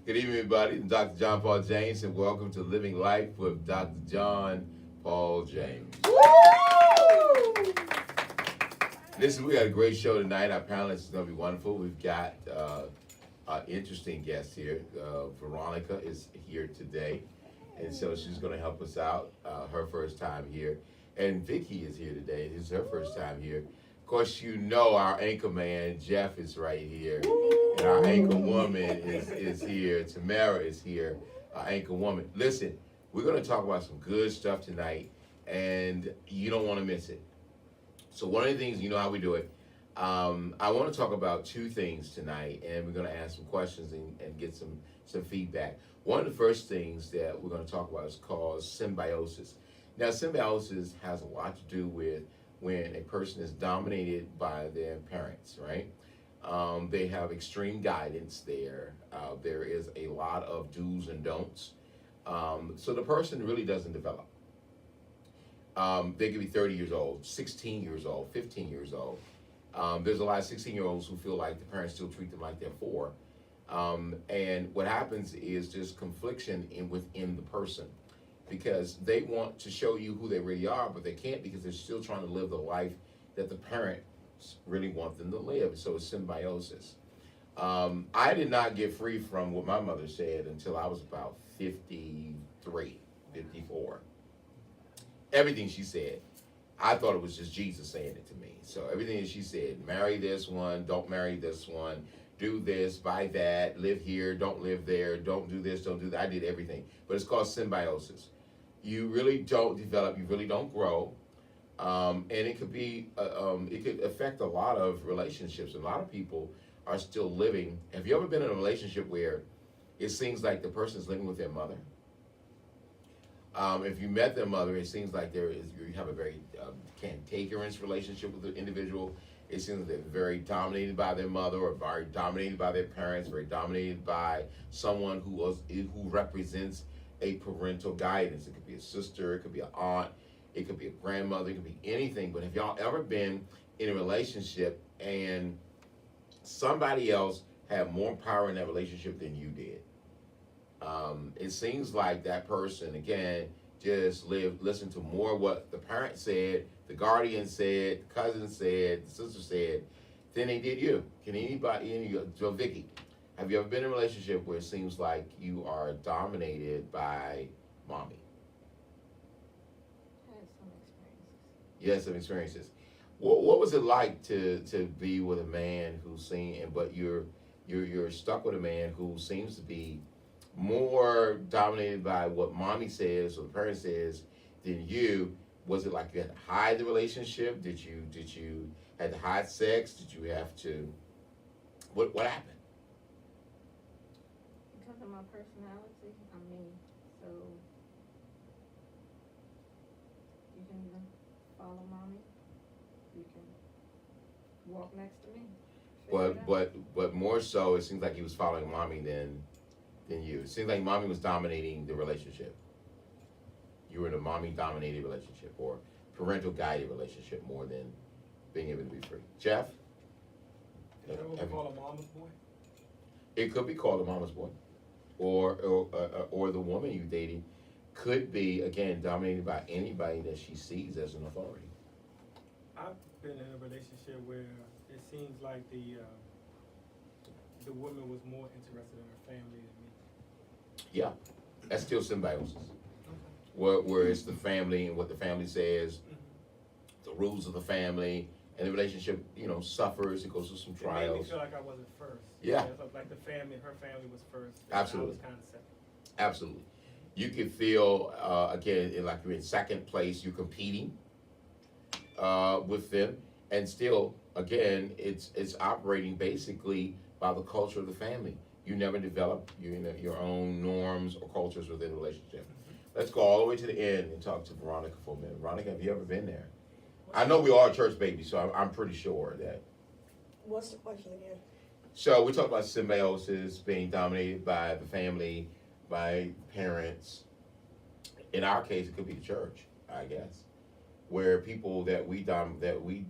Good evening, everybody. I'm Dr. John Paul James, and welcome to Living Life with Dr. John Paul James. Listen, we got a great show tonight. Our panelists is going to be wonderful. We've got an interesting guest here. Veronica is here today, and so she's going to help us out. Her first time here, and Vicky is here today. This is her first time here. Of course, you know our anchor man Jeff is right here, and our anchor woman is here. Tamara is here, our anchor woman. Listen, we're going to talk about some good stuff tonight, and you don't want to miss it. So one of the things, you know how we do it. I want to talk about two things tonight, and we're going to ask some questions and get some feedback. One of the first things that we're going to talk about is called symbiosis. Now, symbiosis has a lot to do with when a person is dominated by their parents, right? They have extreme guidance there. There is a lot of do's and don'ts. So the person really doesn't develop. They could be 30 years old, 16 years old, 15 years old. There's a lot of 16-year-olds who feel like the parents still treat them like they're four. And what happens is just confliction within the person because they want to show you who they really are, but they can't because they're still trying to live the life that the parents really want them to live. So it's symbiosis. I did not get free from what my mother said until I was about 53, 54. Everything she said, I thought it was just Jesus saying it to me. So everything that she said, marry this one, don't marry this one, do this, buy that, live here, don't live there, don't do this, don't do that. I did everything. But it's called symbiosis. You really don't develop, you really don't grow. And it could be, it could affect a lot of relationships. A lot of people are still living. Have you ever been in a relationship where it seems like the person's living with their mother? If you met their mother, it seems like you have a very cantankerous relationship with the individual. It seems like they're very dominated by their mother, or very dominated by their parents, very dominated by someone who represents a parental guidance. It could be a sister, it could be an aunt, it could be a grandmother, it could be anything. But have y'all ever been in a relationship and somebody else had more power in that relationship than you did? It seems like that person, again, just listened to more what the parent said, the guardian said, the cousin said, the sister said, than they did you. Can anybody, so Vicky, have you ever been in a relationship where it seems like you are dominated by mommy? I had some experiences. You had some experiences. What was it like to be with a man who's seen, but you're stuck with a man who seems to be more dominated by what mommy says or the parent says than you? Was it like you had to hide the relationship? Did you had to hide sex? Did you have to? What happened? Because of my personality, so you can follow mommy, you can walk next to me. But more so, it seems like he was following mommy than you. It seems like mommy was dominating the relationship. You were in a mommy dominated relationship or parental guided relationship more than being able to be free. Jeff? Is that what we call a mama's boy? It could be called a mama's boy. Or the woman you dated could be, again, dominated by anybody that she sees as an authority. I've been in a relationship where it seems like the woman was more interested in her family than me. Yeah, that's still symbiosis. Where it's the family and what the family says, the rules of the family, and the relationship, suffers. It goes through some It made me trials. feel like I wasn't first. Yeah. It felt like her family was first. Absolutely. I was kind of second. Absolutely. You can feel, again, like you're in second place. You're competing with them. And still, again, it's operating basically by the culture of the family. You never develop your own norms or cultures within a relationship. Let's go all the way to the end and talk to Veronica for a minute. Veronica, have you ever been there? I know we are church babies, so I'm pretty sure that. What's the question again? So we talk about symbiosis, being dominated by the family, by parents. In our case, it could be the church, I guess, where people that we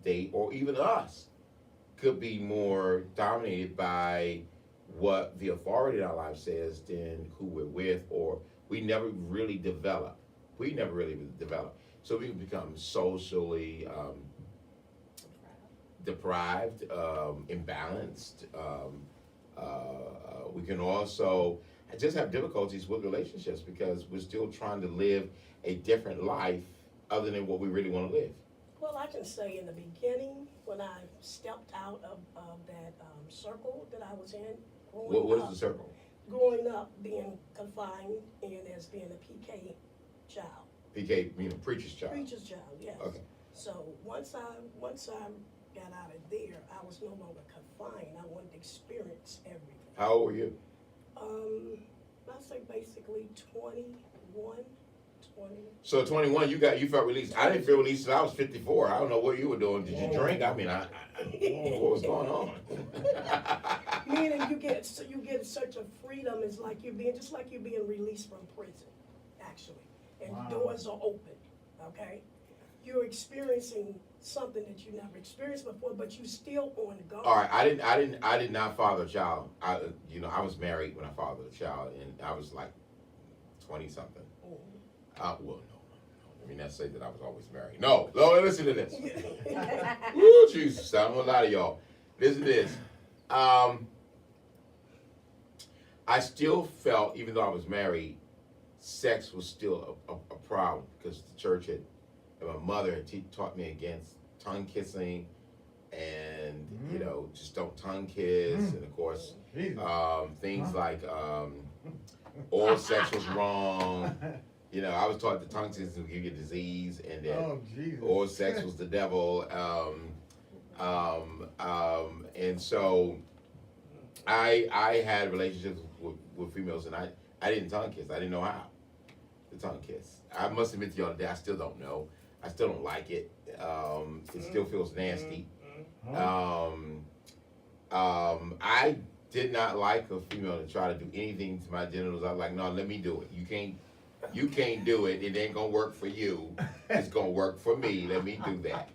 date, or even us, could be more dominated by what the authority in our life says than who we're with, or we never really develop. We never really develop. So we can become socially deprived, imbalanced. We can also just have difficulties with relationships because we're still trying to live a different life other than what we really want to live. Well, I can say in the beginning, when I stepped out of that circle that I was in, What is the circle? growing up being confined and as being a PK child, PK, preacher's child. preacher's child, yes. Okay. So once I got out of there, I was no longer confined. I wanted to experience everything. How old were you? I say basically 21, 20. So 21, you felt released. I didn't feel released until I was 54. I don't know what you were doing. Did you drink? I mean, what was going on? Meaning you get such a freedom. It's like you're being released from prison, actually, and doors are open. Okay, you're experiencing something that you never experienced before, but you still on guard. All right, I did not father a child. I was married when I fathered a child, and I was like 20 something. Well, no. I mean, not say that I was always married. No, listen to this. Woo, Jesus, I'm gonna lie to y'all. Listen to this. I still felt, even though I was married, sex was still a problem because the church and my mother had taught me against tongue kissing, and just don't tongue kiss, and of course, things like oral sex was wrong. I was taught that tongue kissing would give you a disease, and that oral sex was the devil. And so I had relationships with females, and I didn't tongue kiss. I didn't know how to tongue kiss. I must admit to y'all today, I still don't know. I still don't like it. It still feels nasty. I did not like a female to try to do anything to my genitals. I was like, no, let me do it. You can't do it. It ain't gonna work for you. It's gonna work for me. Let me do that.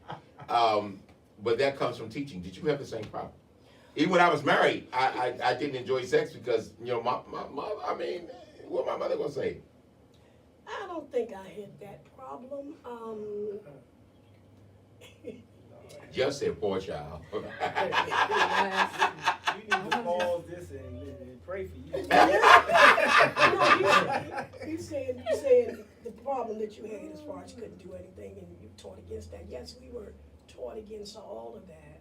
But that comes from teaching. Did you have the same problem? Even when I was married, I didn't enjoy sex because my I mean, what my mother gonna say? I don't think I had that problem. Just said poor child. You need to pause this and pray for you. You saying the problem that you had as far as you couldn't do anything and you taught against that. Yes, we were taught against all of that.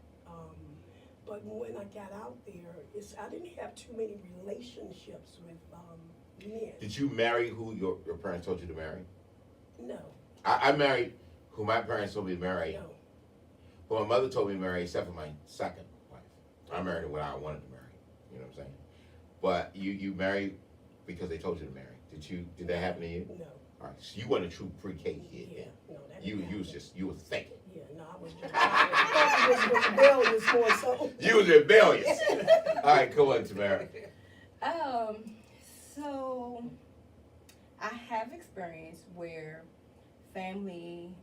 But when I got out there, I didn't have too many relationships with men. Did you marry who your parents told you to marry? No. I married who my parents told me to marry. No. Who my mother told me to marry, except for my second wife. I married her when I wanted to marry. You know what I'm saying? But you married because they told you to marry. Did that happen to you? No. All right. So you weren't a true pre-K kid. Yeah. No. That You didn't was happen. you was thinking. Yeah. No, I was just rebellious more so. You was rebellious. All right, come on, Tamara. So I have experience where family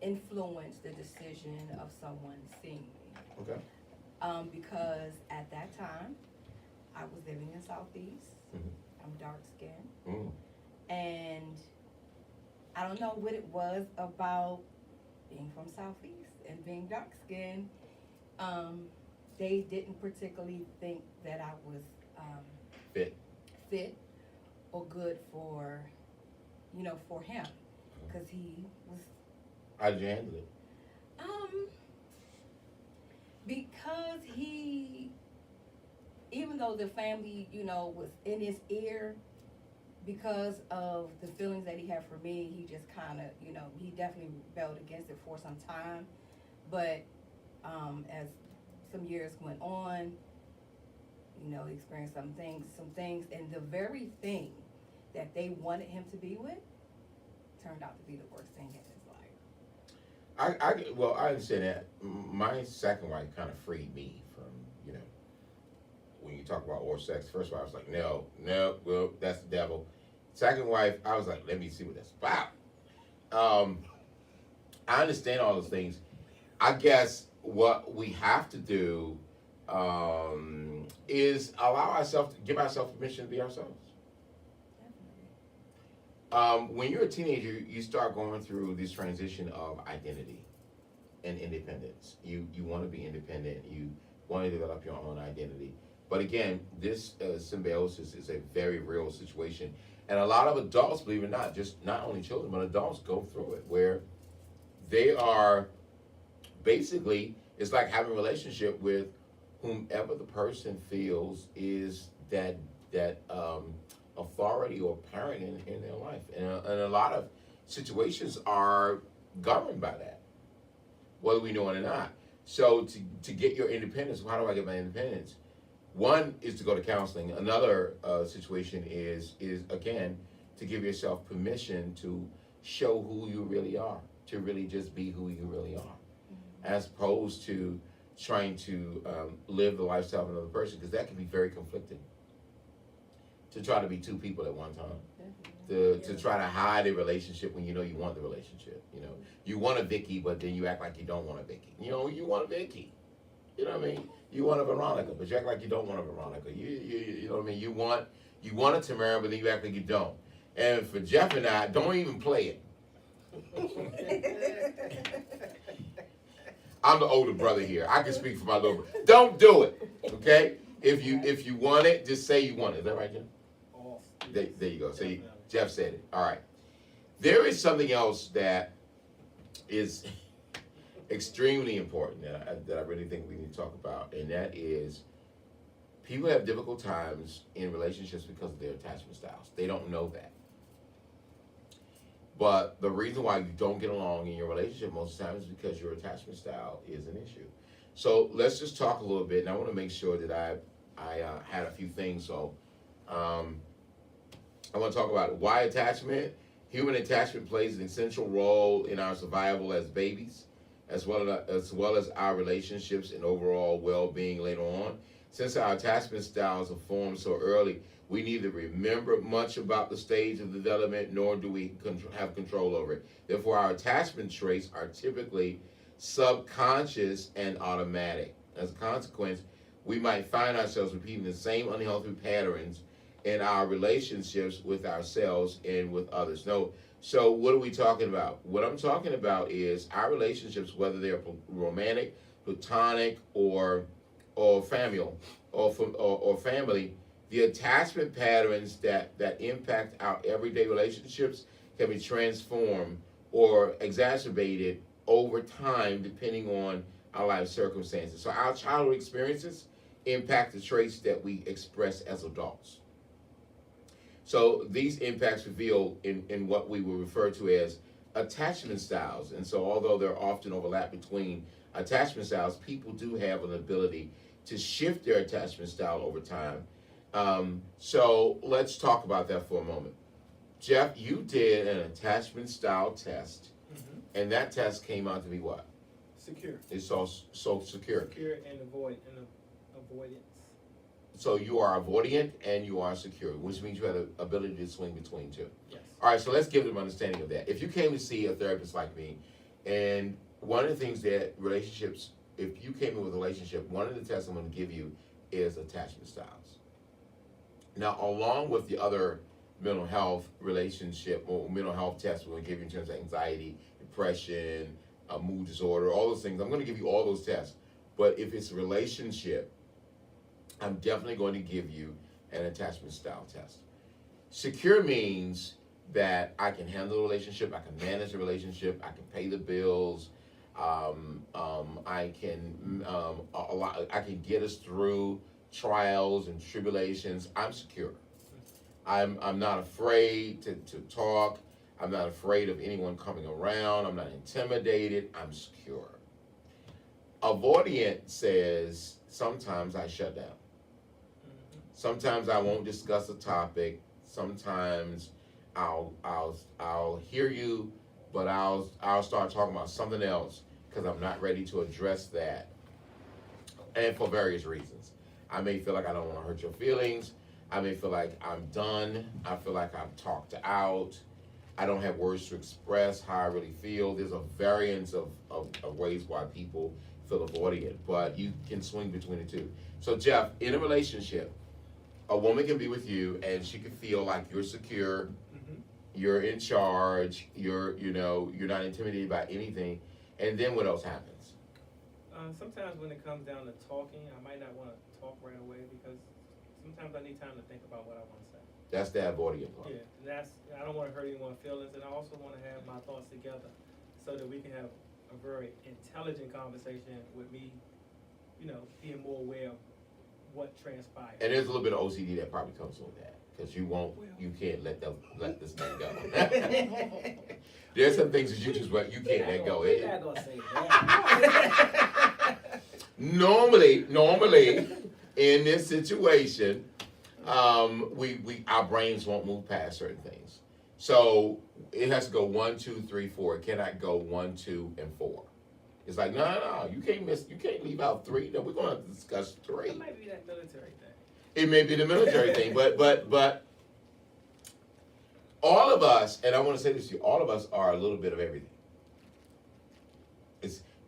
influenced the decision of someone seeing me. Okay. Because at that time, I was living in Southeast. Mhm. I'm dark skinned. Mm. And I don't know what it was about being from Southeast and being dark skinned. They didn't particularly think that I was fit or good for him, because he was. How did you handle it? Because he, even though the family, was in his ear, because of the feelings that he had for me, he just kind of, he definitely rebelled against it for some time. But as some years went on, he experienced some things, and the very thing that they wanted him to be with turned out to be the worst thing in his life. I understand that. My second wife kind of freed me from, when you talk about oral sex. First wife, I was like, no, well, that's the devil. Second wife, I was like, let me see what that's about. I understand all those things. I guess what we have to do is give ourselves permission to be ourselves. When you're a teenager, you start going through this transition of identity and independence. You want to be independent. You want to develop your own identity. But again, this symbiosis is a very real situation. And a lot of adults, believe it or not, just not only children, but adults go through it, where they are basically, it's like having a relationship with whomever the person feels is that authority or parent in their life. And a lot of situations are governed by that, whether we know it or not. So to get your independence, how do I get my independence? One is to go to counseling. Another situation is again to give yourself permission to show who you really are, to really just be who you really are, as opposed to trying to live the lifestyle of another person, because that can be very conflicting. To try to be two people at one time, to try to hide a relationship when you know you want the relationship. You know, you want a Vicky, but then you act like you don't want a Vicky. You know, you want a Vicky. You know what I mean? You want a Veronica, but you act like you don't want a Veronica. You know what I mean? You want a Tamara, but then you act like you don't. And for Jeff and I, don't even play it. I'm the older brother here. I can speak for my little brother. Don't do it, okay? If you want it, just say you want it. Is that right, Jeff? There you go. See, Jeff said it. All right. There is something else that is extremely important that I really think we need to talk about, and that is people have difficult times in relationships because of their attachment styles. They don't know that. But the reason why you don't get along in your relationship most of the time is because your attachment style is an issue. So let's just talk a little bit, and I want to make sure that I had a few things. So I want to talk about why attachment. Human attachment plays an essential role in our survival as babies, as well as our relationships and overall well-being later on. Since our attachment styles are formed so early, we neither remember much about the stage of development, nor do we have control over it. Therefore, our attachment traits are typically subconscious and automatic. As a consequence, we might find ourselves repeating the same unhealthy patterns in our relationships with ourselves and with others. No, so what are we talking about? What I'm talking about is our relationships, whether they're romantic, platonic, or familial, or family. The attachment patterns that impact our everyday relationships can be transformed or exacerbated over time depending on our life circumstances. So our childhood experiences impact the traits that we express as adults. So these impacts reveal in what we will refer to as attachment styles. And so although there are often overlap between attachment styles, people do have an ability to shift their attachment style over time. So let's talk about that for a moment. Jeff, you did an attachment style test, and that test came out to be what? Secure. It's so secure. Secure and avoidance. So you are avoidant and you are secure, which means you have the ability to swing between two. Yes. All right, so let's give them an understanding of that. If you came to see a therapist like me, and one of the things that relationships, if you came in with a relationship, one of the tests I'm going to give you is attachment styles. Now, along with the other mental health relationship or mental health tests we're going to give you in terms of anxiety, depression, mood disorder, all those things, I'm going to give you all those tests. But if it's a relationship, I'm definitely going to give you an attachment style test. Secure means that I can handle the relationship, I can manage the relationship, I can pay the bills, I can get us through trials and tribulations. I'm secure. I'm not afraid to talk. I'm not afraid of anyone coming around. I'm not intimidated. I'm secure. Avoidant says sometimes I shut down. Sometimes I won't discuss a topic. Sometimes I'll hear you, but I'll start talking about something else because I'm not ready to address that, and for various reasons. I may feel like I don't want to hurt your feelings. I may feel like I'm done. I feel like I've talked out. I don't have words to express how I really feel. There's a variance of ways why people feel avoidant, but you can swing between the two. So Jeff, in a relationship, a woman can be with you and she can feel like you're secure, Mhm. you're in charge, you're not intimidated by anything, and then what else happens? Sometimes when it comes down to talking, I might not want to talk right away because sometimes I need time to think about what I want to say. That's the avoidant part. Yeah, and I don't want to hurt anyone's feelings, and I also want to have my thoughts together so that we can have a very intelligent conversation with me, being more aware of what transpired. And there's a little bit of OCD that probably comes with that, because you can't let this thing go. There's some things that you can't let go. We're not gonna say that. Normally, in this situation, our brains won't move past certain things. So it has to go 1, 2, 3, 4. It cannot go 1, 2, and 4. It's like, no, you can't leave out 3. No, we're gonna discuss 3. It might be that military thing. It may be the military thing, but all of us, and I want to say this to you, all of us are a little bit of everything.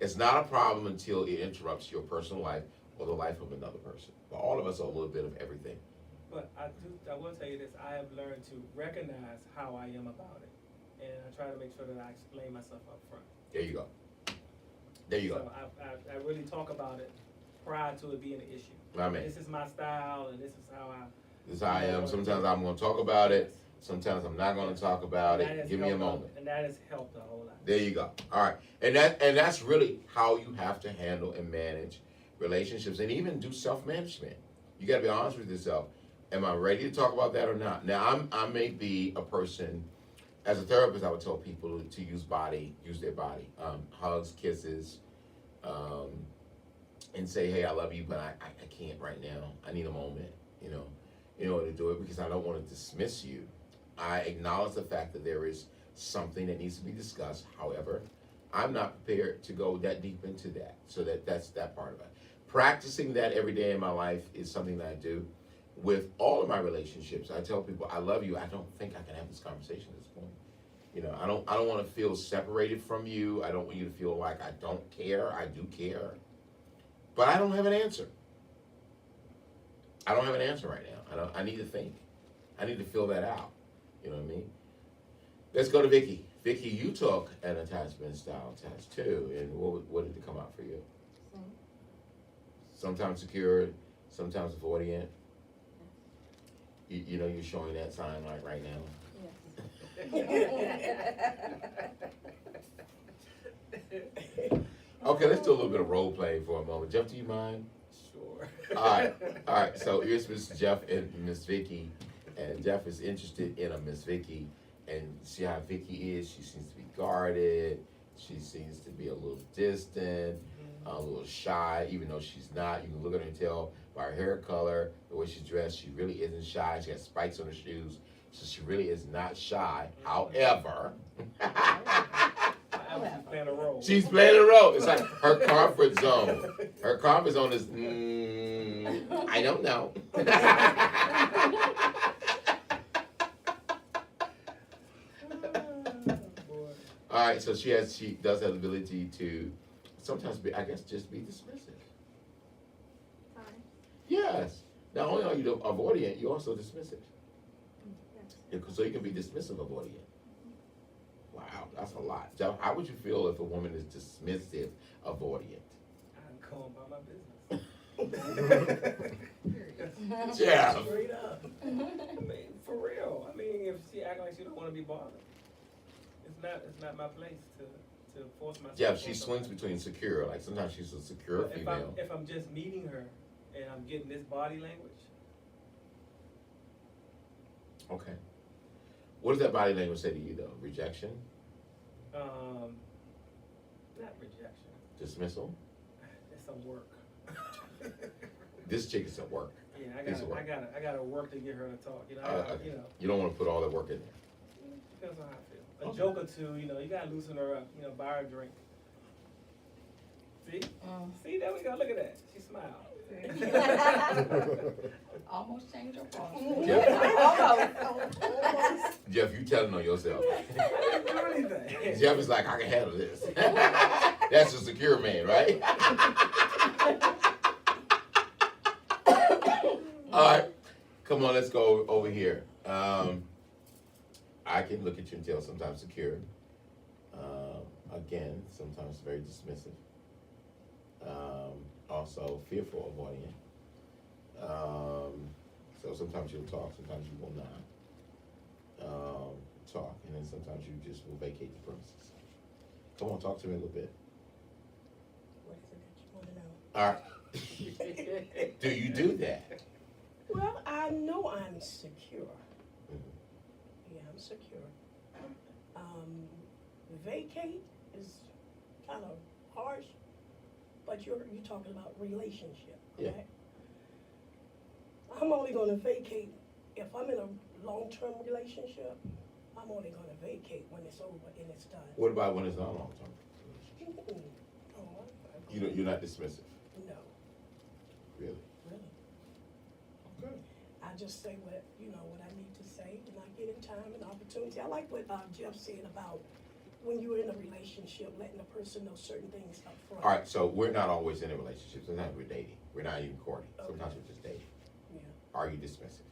It's not a problem until it interrupts your personal life or the life of another person. But all of us are a little bit of everything. But I will tell you this, I have learned to recognize how I am about it. And I try to make sure that I explain myself up front. There you go. There you go. So I really talk about it prior to it being an issue. I mean, This is my style and this is how I. this is how I am. Sometimes I'm going to talk about it. Sometimes I'm not going to talk about And that it. has Give me a helped moment. And that has helped a whole lot. There you go. All right. And that's really how you have to handle and manage relationships and even do self-management. You got to be honest with yourself. Am I ready to talk about that or not? Now, I may be a person, as a therapist, I would tell people to use their body. Hugs, kisses, and say, hey, I love you, but I can't right now. I need a moment, in order to do it, because I don't want to dismiss you. I acknowledge the fact that there is something that needs to be discussed. However, I'm not prepared to go that deep into that. So that's that part of it. Practicing that every day in my life is something that I do with all of my relationships. I tell people, I love you. I don't think I can have this conversation at this point. I don't want to feel separated from you. I don't want you to feel like I don't care. I do care. But I don't have an answer. I don't have an answer right now. I need to think. I need to fill that out. You know what I mean? Let's go to Vicky. Vicky, you took an attachment style test too, and what did it come out for you? Sometimes secure, sometimes avoidant. You're showing that sign like right now. Okay, let's do a little bit of role playing for a moment. Jeff, do you mind? Sure. All right. So here's Mr. Jeff and Miss Vicky, and Jeff is interested in a Miss Vicky, and see how Vicky is. She seems to be guarded. She seems to be a little distant, a little shy, even though she's not. You can look at her and tell by her hair color, the way she's dressed, she really isn't shy. She has spikes on her shoes, so she really is not shy. However, She's playing a role. she's playing a role. It's like her comfort zone. Her comfort zone is, I don't know. All right, so she does have the ability to sometimes be, I guess, just be dismissive. Yes. Not only are you avoidant, you're also dismissive. So you can be dismissive avoidant. Wow, that's a lot. Jeff, how would you feel if a woman is dismissive avoidant? I'm going about my business. Jeff. Straight up. I mean, for real. I mean, if she act like she don't want to be bothered, it's not my place to force myself. Jeff, she on swings somebody. between secure, like sometimes she's a secure But female. if I'm just meeting her and I'm getting this body language, Okay. What does that body language say to you though? Rejection? not rejection. Dismissal? It's some work. This chick is at work. Yeah, Piece of work. I gotta work to get her to talk. Okay. You don't want to put all that work in there. Depends on how I feel. A Okay. joke or two, you gotta loosen her up. Buy her a drink. See? See, there we go. Look at that. She smiled. Almost changed your phone. Jeff, you telling on yourself. I didn't do anything. Jeff is like, I can handle this. That's a secure man, right? All right, come on, let's go over here. I can look at you and tell sometimes secure. Again, sometimes very dismissive. Also fearful, avoidant. So sometimes you'll talk, sometimes you will not talk, and then sometimes you just will vacate the premises. Come on, talk to me a little bit. What is it that you wanna know? All right. Do you do that? Well, I know I'm secure. Mhm. Yeah, I'm secure. Vacate is kind of harsh, but you're talking about relationship, Yeah. correct? I'm only gonna vacate, if I'm in a long-term relationship, I'm only gonna vacate when it's over and it's done. What about when it's not a long-term relationship? Oh, You're not dismissive, no, really? really. Okay. I just say what I need to say, and I get in time and opportunity. I like what Jeff said about when you're in a relationship, letting the person know certain things up front. All right, so we're not always in a relationship. Sometimes we're dating. We're not even courting. Sometimes we're just dating. Yeah. Are you dismissive?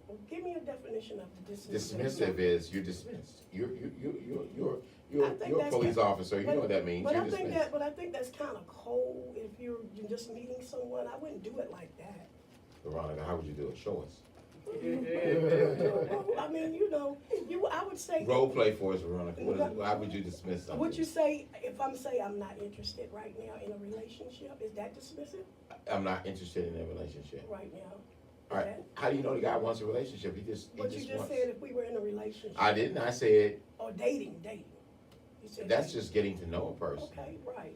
Well, give me a definition of the dismissive. Dismissive is you're dismissed. You're I think a that's police kind- officer. You know what that means. But You're I think dismissed. but I think that's kind of cold. If you're just meeting someone, I wouldn't do it like that. Veronica, how would you do it? Show us. Well, I mean, I would say. Role play for us, Veronica. How would you dismiss something? Would you say if I'm I'm not interested right now in a relationship? Is that dismissive I'm not interested in a relationship. right now? All right. How do you know the guy wants a relationship? He just What you just wants. said, if we were in a relationship. I didn't. I said Or dating. You said that's dating. just getting to know a person. Okay, right.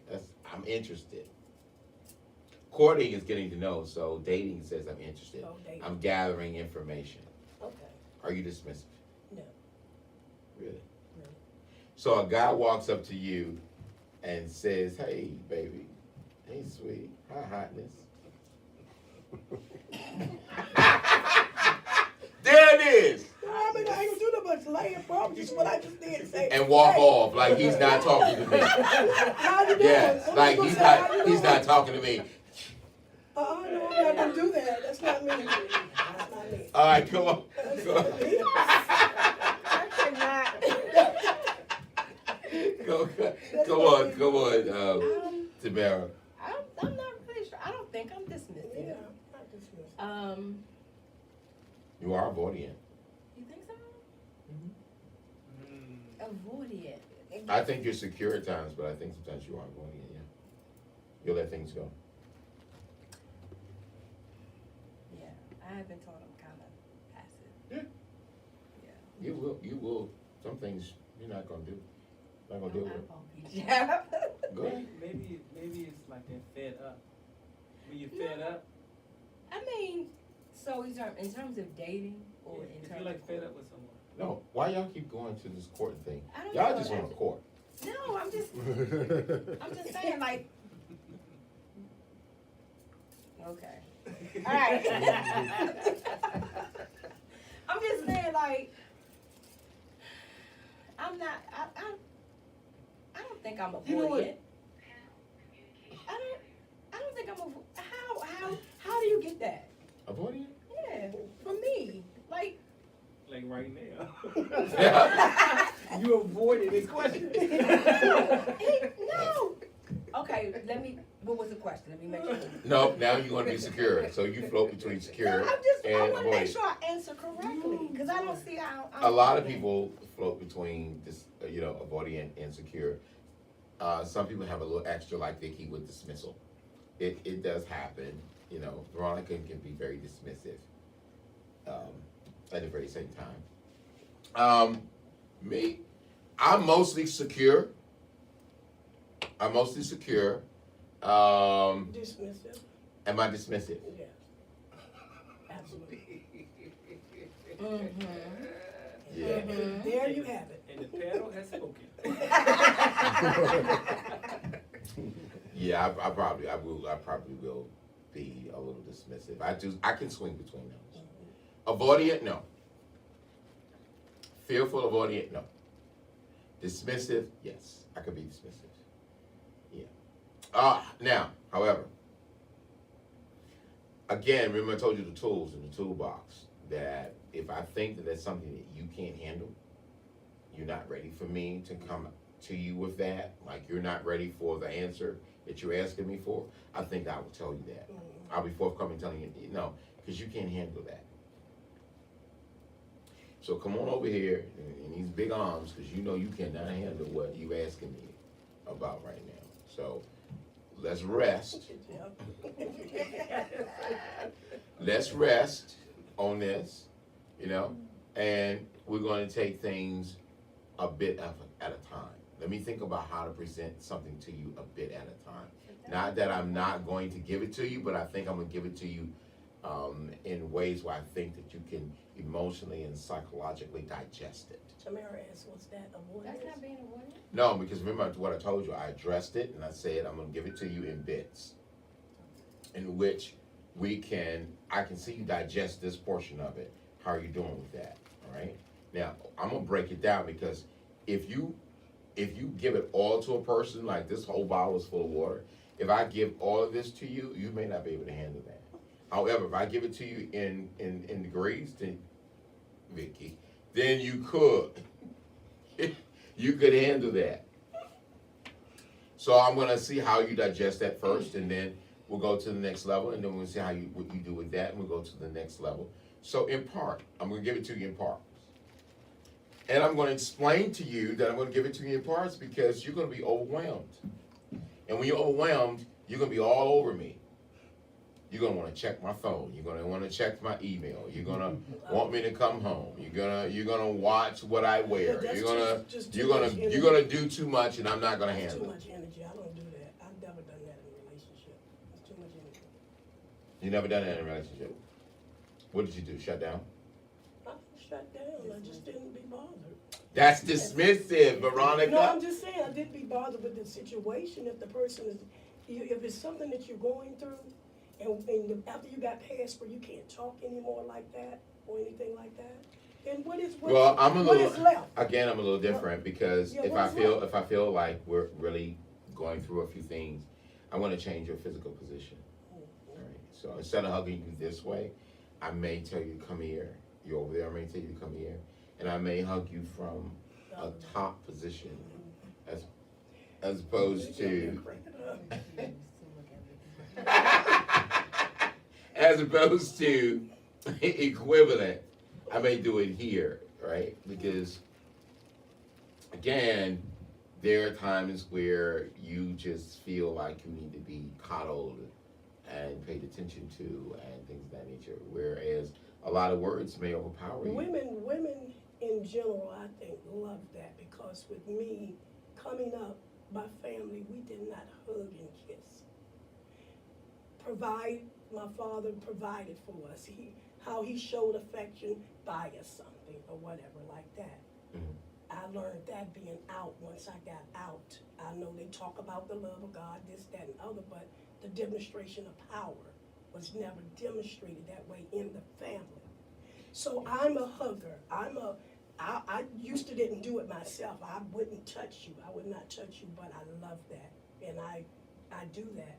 I'm interested. Courting is getting to know, so dating says I'm interested. So dating. I'm gathering information. Okay, Are you dismissive? no. Really? No. So a guy walks up to you and says, "Hey, baby. Hey, sweet. Hi, hotness." There it is. No, I mean, I ain't gonna do no much laying, bro. Just what I just did say. And walk Hey, off like he's not talking to me. How you doing? Yeah, I'm like just he's gonna say, how not you he's doing? not talking to me. No, I'm not gonna do that. That's not me. That's not me. All right, come on. That's Go, not me. come on, Tamara. I'm not really sure. I don't think I'm dismissive. Yeah, not dismissed. You are avoidant. You think so? Mm. Avoidant. I think you're secure at times, but I think sometimes you are avoidant, yeah. You'll let things go. Yeah, I have been told I'm kind of passive. Yeah. Yeah. You will, some things you're not gonna do. Not gonna deal with. Yeah. Go ahead. Maybe it's like they're fed up. When you're fed up, I mean, so in terms of dating or in if terms you're like of fed up with someone. No, why y'all keep going to this court thing? I don't Y'all know, just want to court. No, I'm just saying, like. Okay. All right. I'm just saying, like, I'm not. I don't think I'm avoidant. You know what? I don't think I'm how do you get that? Avoidant? Yeah, from me, like. Like right now. You avoided his question. No. Okay, what was the question? Let me make sure. No, now you want to be secure, so you float between secure No, I and want to make avoidant. sure I answer correctly, because I don't see how. A lot of people float between this, avoidant and secure. Some people have a little extra, like Vicky with dismissal. It does happen. Veronica can be very dismissive. At the very same time. Me, I'm mostly secure. Dismissive. Am I dismissive? Yes. Absolutely. Mm-hmm. Yeah. And there you have it. And the panel has spoken. Yeah, I probably will be a little dismissive. I can swing between those. Avoidant, no. Fearful, avoidant, no. Dismissive, yes. I could be dismissive. Now, however, again, remember I told you the tools in the toolbox, that if I think that that's something that you can't handle, you're not ready for me to come to you with that, like you're not ready for the answer that you're asking me for, I think I will tell you that. I'll be forthcoming telling you, no, because you can't handle that. So come on over here in these big arms, because you know you cannot handle what you asking me about right now. So let's rest. Let's rest on this, you know, and we're going to take things a bit at a time. Let me think about how to present something to you a bit at a time. Not that I'm not going to give it to you, but I think I'm going to give it to you in ways where I think that you can emotionally and psychologically digest it. Tamara asked, what's that, avoidance? That's not being avoided. No, because remember what I told you, I addressed it and I said I'm going to give it to you in bits, in which I can see you digest this portion of it. How are you doing with that? All right. Now I'm gonna break it down, because if you give it all to a person, like this whole bottle is full of water, if I give all of this to you, you may not be able to handle that. However, if I give it to you in degrees, then Vicky, then you could you could handle that. So I'm gonna see how you digest that first, and then we'll go to the next level, and then we'll see what you do with that, and we'll go to the next level. So in part, I'm gonna give it to you in parts. And I'm gonna explain to you that I'm gonna give it to you in parts because you're gonna be overwhelmed. And when you're overwhelmed, you're gonna be all over me. You're gonna wanna check my phone, you're gonna wanna check my email, you're gonna want me to come home, you're gonna watch what I wear, That's just you're too much gonna do too much, and I'm not gonna That's handle too it. much energy, I don't do that, I've never done that in a relationship, it's too much energy. You never done that in a relationship. What did you do? Shut down? I didn't shut down, I just didn't be bothered. That's dismissive, Veronica. No, I'm just saying, I didn't be bothered with the situation, if the person is, if it's something that you're going through, and after you got past where you can't talk anymore like that, or anything like that, then what is Well, I'm a what little, is left? again, I'm a little different, because Yeah, if what's I feel like we're really going through a few things, I want to change your physical position. All right. So instead of hugging you this way, I may tell you to come here. You're over there. I may tell you to come here, and I may hug you from a top position, as opposed to as opposed to equivalent. I may do it here, right? Because again, there are times where you just feel like you need to be coddled and paid attention to and things of that nature. Whereas a lot of words may overpower you. Women in general, I think, love that, because with me, coming up, my family, we did not hug and kiss. My father provided for us. How he showed affection, buy us something or whatever like that. Mhm. I learned that being out. Once I got out, I know they talk about the love of God, this, that, and other, but the demonstration of power was never demonstrated that way in the family. So I'm a hugger. I used to didn't do it myself. I wouldn't touch you. I would not touch you, but I love that. And I do that.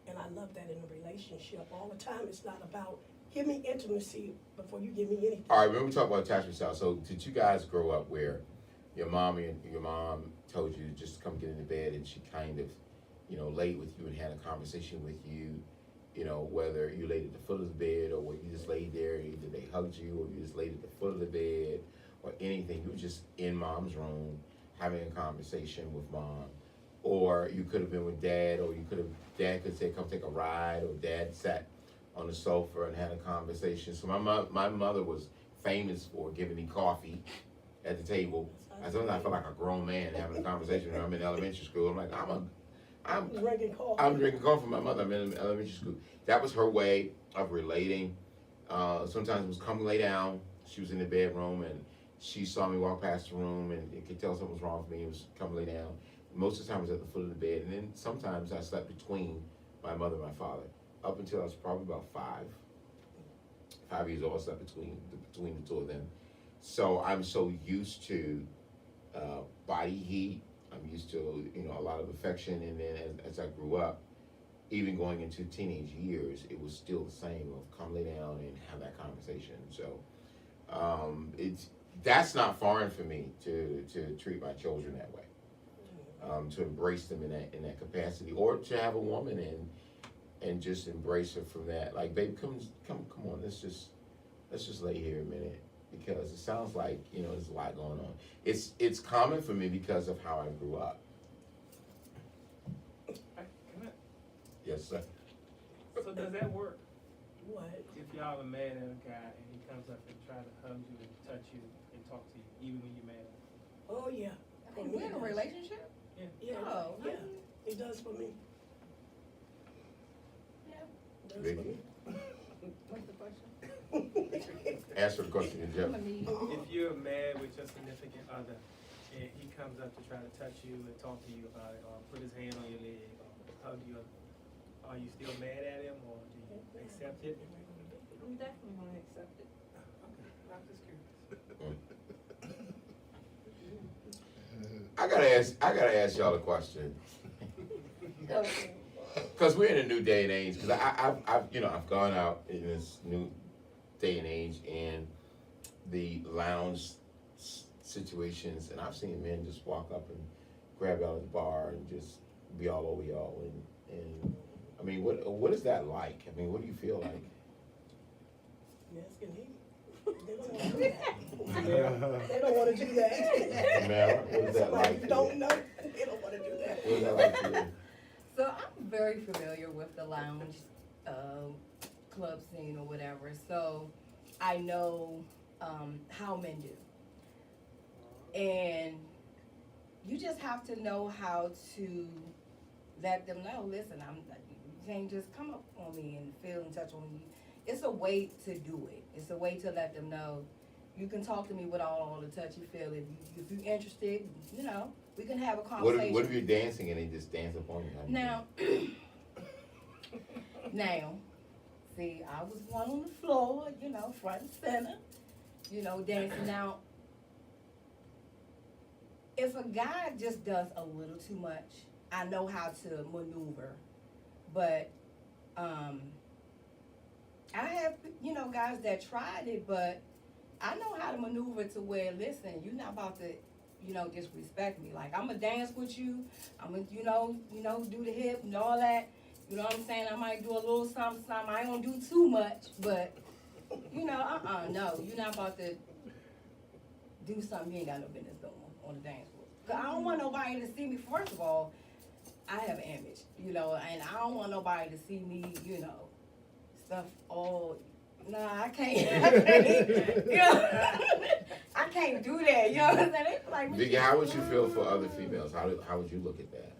And I love that in a relationship. All the time, it's not about, give me intimacy before you give me anything. All right, when we talk about attachment styles, so did you guys grow up where your mom told you to just come get into bed, and she kind of, laid with you and had a conversation with you, whether you laid at the foot of the bed or whether you just laid there, either they hugged you or you just laid at the foot of the bed or anything. You were just in mom's room having a conversation with mom. Or you could have been with dad, or dad could say, come take a ride, or dad sat on the sofa and had a conversation. So my mother was famous for giving me coffee at the table. Sometimes I feel like a grown man having a conversation when I'm in elementary school. I'm like, I'm Drinking coffee. I'm drinking coffee from my mother. I'm in elementary school. That was her way of relating. Sometimes it was come lay down. She was in the bedroom and she saw me walk past the room and it could tell something was wrong with me. It was come lay down. Most of the time I was at the foot of the bed, and then sometimes I slept between my mother and my father. Up until I was probably about 5 years old, I slept between the two of them. So I'm so used to body heat I'm used to, you know, a lot of affection, and then as I grew up, even going into teenage years, it was still the same of come lay down and have that conversation. So, that's not foreign for me to treat my children that way, to embrace them in that capacity, or to have a woman and just embrace her from that. Like, babe, come on, let's just lay here a minute, because it sounds like, you know, there's a lot going on. It's common for me because of how I grew up. Can I- Yes, sir. So does that work? What? If y'all are mad at a guy and he comes up and try to hug you and touch you and talk to you, even when you're mad? Oh, yeah. I think we're in a relationship. Yeah, Oh, yeah, it does for me. Yeah. It does for Vicky? me. What's the question? Answer the question, I'm Jeff. gonna need. If you're mad with your significant other and he comes up to try to touch you and talk to you about it, or put his hand on your leg, or hug you, are you still mad at him, or do you accept it? I'm definitely gonna accept it. Okay, I'm just curious. I gotta ask y'all a question. Okay. Because we're in a new day and age. Because I've gone out in this new day and age, and the lounge situations, and I've seen men just walk up and grab y'all at the bar and just be all over y'all. And I mean, what is that like? I mean, what do you feel like? Asking him. They don't wanna do that. They don't wanna do that. Ma'am, what is that Somebody like? you to don't you? know, they don't wanna do that. What is that like to you? So I'm very familiar with the lounge, club scene or whatever. So I know how men do, and you just have to know how to let them know. Listen, you can't just come up on me and feel and touch on me. It's a way to do it. It's a way to let them know you can talk to me without all the touchy feel. If you're interested, you know, we can have a conversation. What if you're dancing and they just dance upon you? How do you Now, see, I was one on the floor, you know, front and center, you know, dancing. Now, if a guy just does a little too much, I know how to maneuver, but I have, you know, guys that tried it, but I know how to maneuver to where, listen, you're not about to, you know, disrespect me. Like, I'm gonna dance with you. I'm gonna, you know, do the hip and all that. You know what I'm saying? I might do a little something. I ain't gonna do too much, but, you know, no, you're not about to do something you ain't got no business doing on the dance floor. 'Cause I don't want nobody to see me. First of all, I have an image, you know, and I don't want nobody to see me, you know, stuff all. Nah, I can't. You know, I can't do that. You know what I'm saying? They feel like, Vicky, how would you feel for other females? How would you look at that?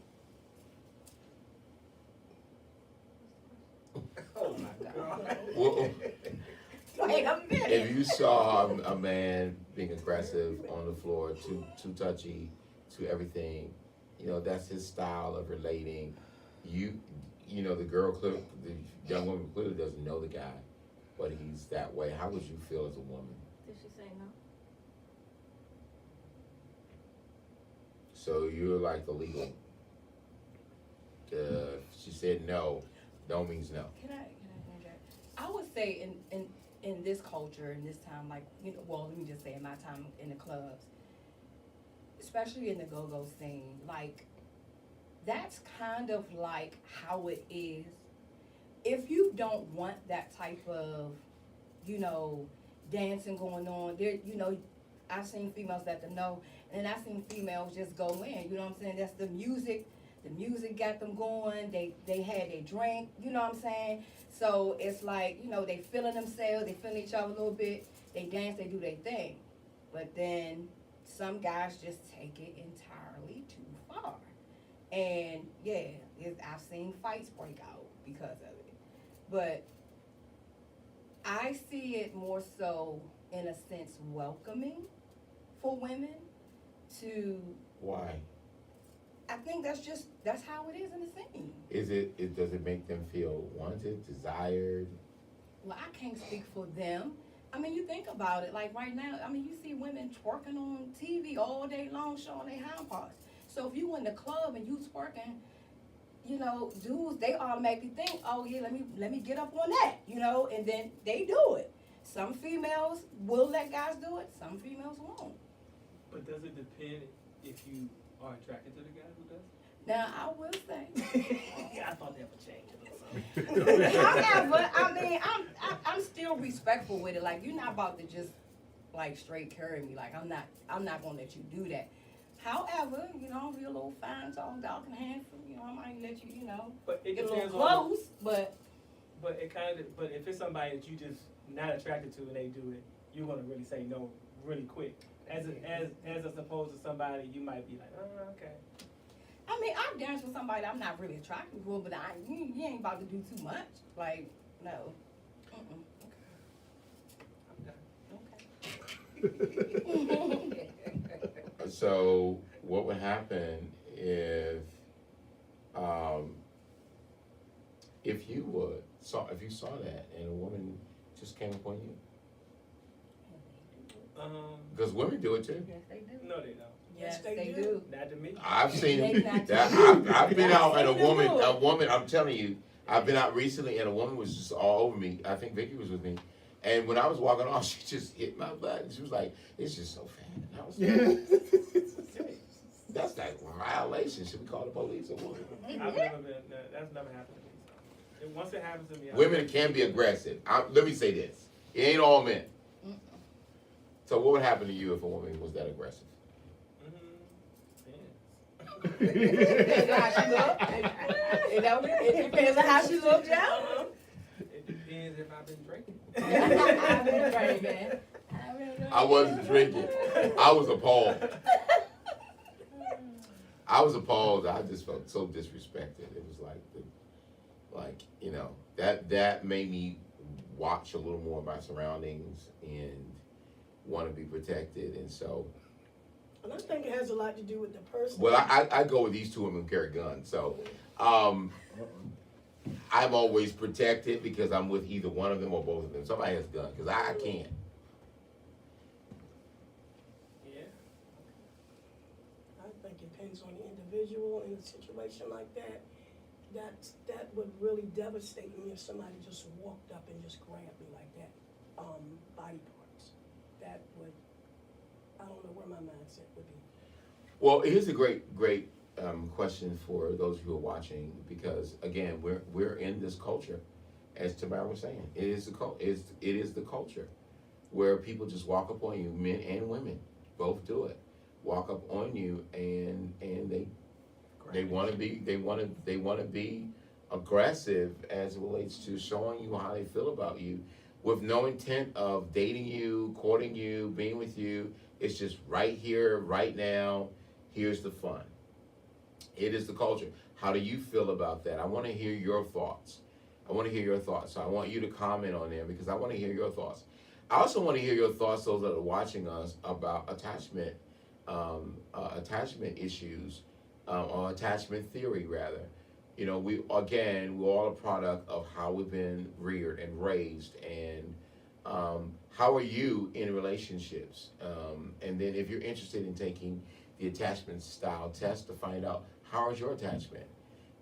Oh my God. Well, Wait a minute. if you saw a man being aggressive on the floor, too touchy, to everything, you know, that's his style of relating. You know, the young woman clearly doesn't know the guy, but he's that way. How would you feel as a woman? Did she say no? So you're like the legal. She said no. No means no. Can I interject? I would say in this culture, in this time, like, you know, well, let me just say in my time in the clubs, especially in the go-go scene, like, that's kind of like how it is. If you don't want that type of, you know, dancing going on, there, you know, I've seen females that don't know, and I've seen females just go in, you know what I'm saying? That's the music got them going, they had their drink, you know what I'm saying? So it's like, you know, they feeling themselves, they feeling each other a little bit, they dance, they do their thing. But then some guys just take it entirely too far. And yeah, I've seen fights break out because of it. But I see it more so in a sense welcoming for women to, Why? I think that's how it is in the scene. Does it make them feel wanted, desired? Well, I can't speak for them. I mean, you think about it, like right now, I mean, you see women twerking on TV all day long showing their hind parts. So if you in the club and you twerking, you know, dudes, they automatically think, oh yeah, let me get up on that, you know, and then they do it. Some females will let guys do it, some females won't. But does it depend if you are attracted to the guy who does? Now, I will say, I thought that would change it or something. however, I mean, I'm still respectful with it. Like, you're not about to just, like, straight carry me. Like, I'm not gonna let you do that. However, you know, if you're a little fine, tall, dark, and handsome, you know, I might let you, you know, But it get a little depends on. close, but But it kind of. But if it's somebody that you just not attracted to and they do it, you're gonna really say no really quick. As opposed to somebody you might be like, oh, okay. I mean, I've danced with somebody I'm not really attracted to, but you ain't about to do too much. Like, no. I'm done. Okay. So what would happen if you saw that and a woman just came upon you? Because women do it too. Yes, they do. No, they don't. Yes, they they do. do. Not to me. I've seen They not that. do. I've been out and I've seen them do it. a woman. I'm telling you, I've been out recently and a woman was just all over me. I think Vicky was with me, and when I was walking off, she just hit my butt. And she was like, "It's just so fat." And I was like, "That's like a violation. Should we call the police or what?" I've never been. That's never happened to me. So once it happens to me, Women can be aggressive. Let me say this: it ain't all men. So what would happen to you if a woman was that aggressive? Depends on how she look. It depends on how she look, Joe. It depends if I've been drinking. I've been drinking. I wasn't drinking. I was appalled. I was appalled. I just felt so disrespected. It was like you know, that made me watch a little more of my surroundings and want to be protected. And so, And I think it has a lot to do with the person. well, I go with these two women who carry guns. So, I'm always protected because I'm with either one of them or both of them. Somebody has a gun because I can't. Yeah. I think it depends on the individual in a situation like that. That would really devastate me if somebody just walked up and just grabbed me like that, body parts. That would, I don't know where my mindset would be. Well, here's a great question for those who are watching, because again, we're in this culture, as Tamara was saying. It is the culture where people just walk up on you, men and women both do it. Walk up on you and they want to be aggressive as it relates to showing you how they feel about you, with no intent of dating you, courting you, being with you. It's just right here, right now. Here's the fun. It is the culture. How do you feel about that? I want to hear your thoughts. So I want you to comment on there because I want to hear your thoughts. I also want to hear your thoughts, those that are watching us, about attachment issues, or attachment theory rather. You know, we're all a product of how we've been reared and raised, and how are you in relationships? And then if you're interested in taking the attachment style test to find out how is your attachment,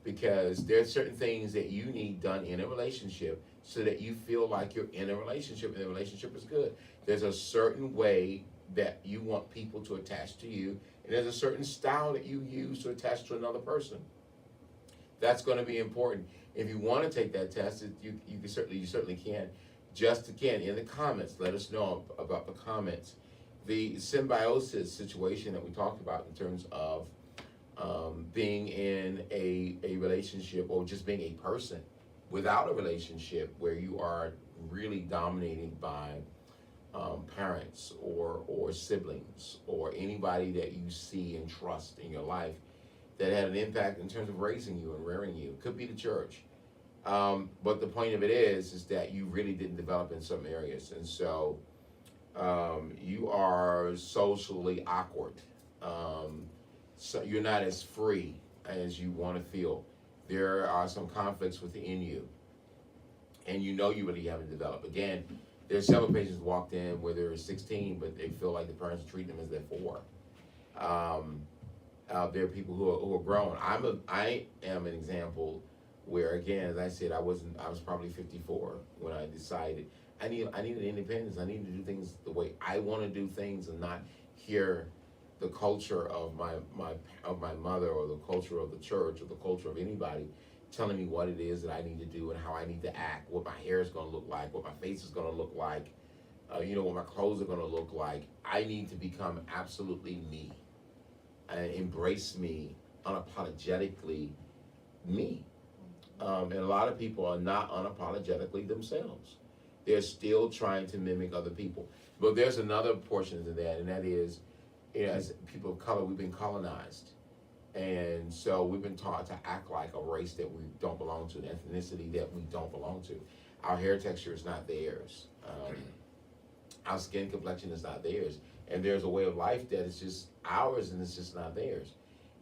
because there's certain things that you need done in a relationship so that you feel like you're in a relationship and the relationship is good. There's a certain way that you want people to attach to you, and there's a certain style that you use to attach to another person. That's going to be important. If you want to take that test, you certainly can. Just again, in the comments, let us know about the comments. The symbiosis situation that we talked about in terms of being in a relationship, or just being a person without a relationship, where you are really dominated by parents or siblings or anybody that you see and trust in your life that had an impact in terms of raising you and rearing you. It could be the church. But the point of it is that you really didn't develop in some areas. And so you are socially awkward. So you're not as free as you want to feel. There are some conflicts within you. And you know you really haven't developed. Again, there's several patients walked in where they're 16, but they feel like the parents treat them as they're 4. There are people who are grown. I am an example where, again, as I said, I was probably 54 when I decided I needed independence. I needed to do things the way I want to do things and not hear the culture of my mother, or the culture of the church, or the culture of anybody telling me what it is that I need to do and how I need to act, what my hair is going to look like, what my face is going to look like, what my clothes are going to look like. I need to become absolutely me and embrace me unapologetically, me. And a lot of people are not unapologetically themselves. They're still trying to mimic other people. But there's another portion to that, and that is, as people of color, we've been colonized. And so we've been taught to act like a race that we don't belong to, an ethnicity that we don't belong to. Our hair texture is not theirs. Our skin complexion is not theirs. And there's a way of life that is just ours, and it's just not theirs.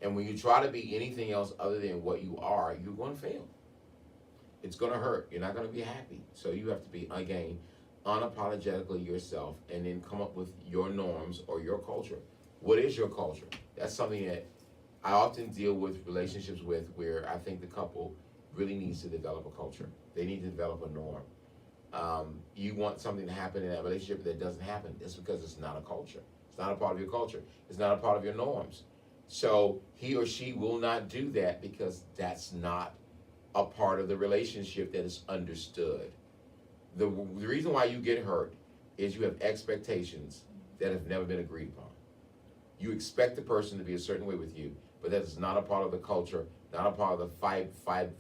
And when you try to be anything else other than what you are, you're going to fail. It's going to hurt. You're not going to be happy. So you have to be, again, unapologetically yourself, and then come up with your norms or your culture. What is your culture? That's something that I often deal with relationships with, where I think the couple really needs to develop a culture. They need to develop a norm. You want something to happen in that relationship that doesn't happen. It's because it's not a culture. It's not a part of your culture. It's not a part of your norms. So he or she will not do that because that's not a part of the relationship that is understood. The reason why you get hurt is you have expectations that have never been agreed upon. You expect the person to be a certain way with you, but that is not a part of the culture, not a part of the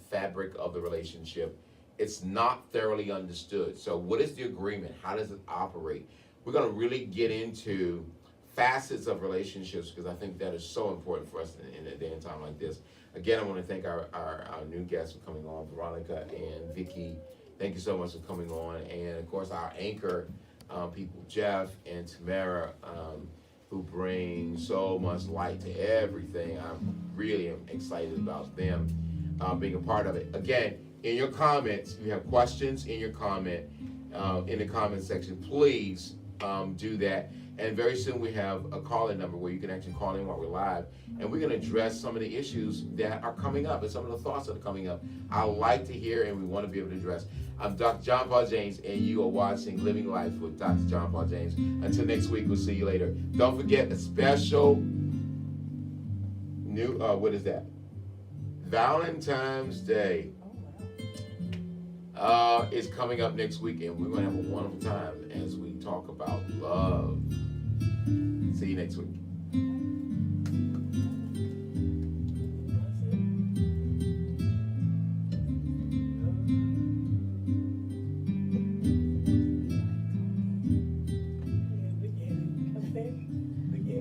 fabric of the relationship. It's not thoroughly understood. So what is the agreement? How does it operate? We're going to really get into facets of relationships, because I think that is so important for us in a day and time like this. Again, I want to thank our new guests for coming on, Veronica and Vicky. Thank you so much for coming on. And of course, our anchor people, Jeff and Tamara, who bring so much light to everything. I really am excited about them being a part of it. Again, in your comments, if you have questions in your comment, in the comment section, please do that. And very soon we have a call-in number where you can actually call in while we're live, and we're going to address some of the issues that are coming up and some of the thoughts that are coming up. I like to hear, and we want to be able to address. I'm Dr. John Paul James, and you are watching Living Life with Dr. John Paul James. Until next week, we'll see you later. Don't forget a special new, Valentine's Day is coming up next week, and we're going to have a wonderful time as we talk about love. See you next week.